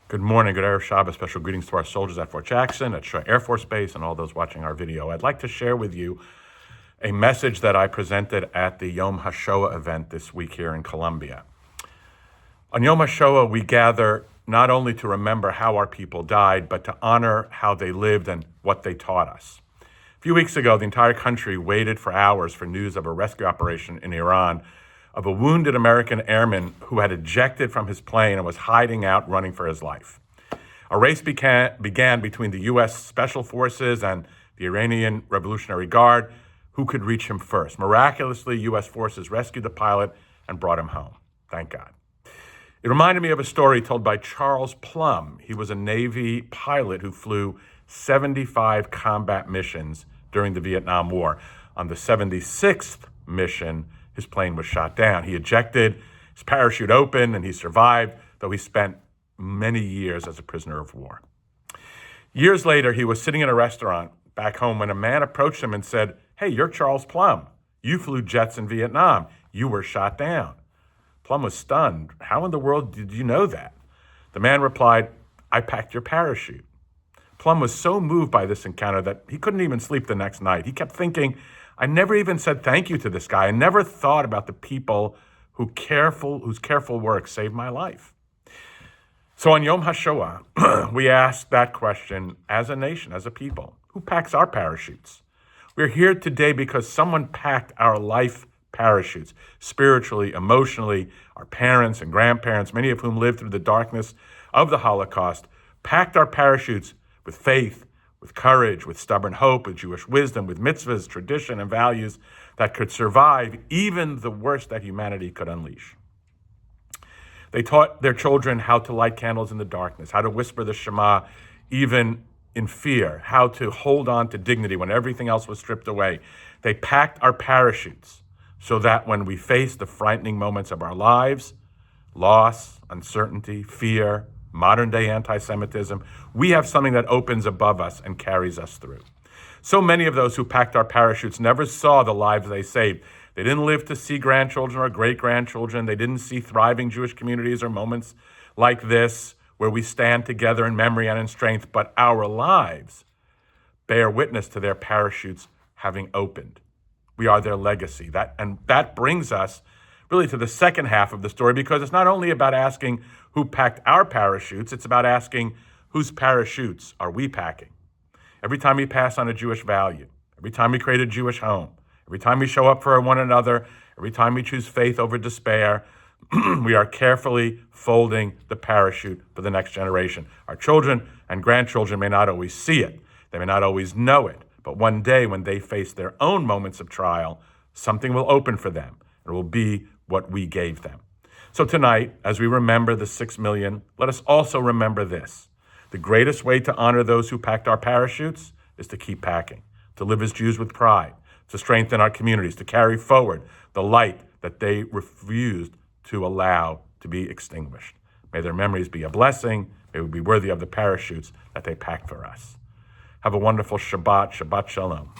Good morning, good Erev Shabbos. Special greetings to our soldiers at Fort Jackson, at Shaw Air Force Base, and all those watching our video. I'd like to share with you a message that I presented at the Yom HaShoah event this week here in Columbia. On Yom HaShoah, we gather not only to remember how our people died, but to honor how they lived and what they taught us. A few weeks ago, the entire country waited for hours for news of a rescue operation in Iran of a wounded American airman who had ejected from his plane and was hiding out, running for his life. A race began between the U.S. Special Forces and the Iranian Revolutionary Guard, who could reach him first. Miraculously, U.S. forces rescued the pilot and brought him home. Thank God. It reminded me of a story told by Charles Plum. He was a Navy pilot who flew 75 combat missions during the Vietnam War. On the 76th mission, his plane was shot down. He ejected, his parachute opened, and he survived, though he spent many years as a prisoner of war. Years later, he was sitting in a restaurant back home when a man approached him and said, "Hey, you're Charles Plum. You flew jets in Vietnam. You were shot down." Plum was stunned. "How in the world did you know that?" The man replied, "I packed your parachute." Plum was so moved by this encounter that he couldn't even sleep the next night. He kept thinking, I never even said thank you to this guy. I never thought about the people whose careful work saved my life. So on Yom HaShoah, we ask that question as a nation, as a people. Who packs our parachutes? We're here today because someone packed our life parachutes, spiritually, emotionally. Our parents and grandparents, many of whom lived through the darkness of the Holocaust, packed our parachutes with faith, with courage, with stubborn hope, with Jewish wisdom, with mitzvahs, tradition, and values that could survive even the worst that humanity could unleash. They taught their children how to light candles in the darkness, how to whisper the Shema even in fear, how to hold on to dignity when everything else was stripped away. They packed our parachutes so that when we face the frightening moments of our lives, loss, uncertainty, fear, modern-day anti-Semitism, we have something that opens above us and carries us through. So many of those who packed our parachutes never saw the lives they saved. They didn't live to see grandchildren or great-grandchildren. They didn't see thriving Jewish communities or moments like this where we stand together in memory and in strength, but our lives bear witness to their parachutes having opened. We are their legacy. That brings us really to the second half of the story, because it's not only about asking who packed our parachutes, it's about asking whose parachutes are we packing. Every time we pass on a Jewish value, every time we create a Jewish home, every time we show up for one another, every time we choose faith over despair, we are carefully folding the parachute for the next generation. Our children and grandchildren may not always see it. They may not always know it. But one day when they face their own moments of trial, something will open for them. It will be what we gave them. So tonight, as we remember the 6 million, let us also remember this. The greatest way to honor those who packed our parachutes is to keep packing, to live as Jews with pride, to strengthen our communities, to carry forward the light that they refused to allow to be extinguished. May their memories be a blessing. May we be worthy of the parachutes that they packed for us. Have a wonderful Shabbat. Shabbat Shalom.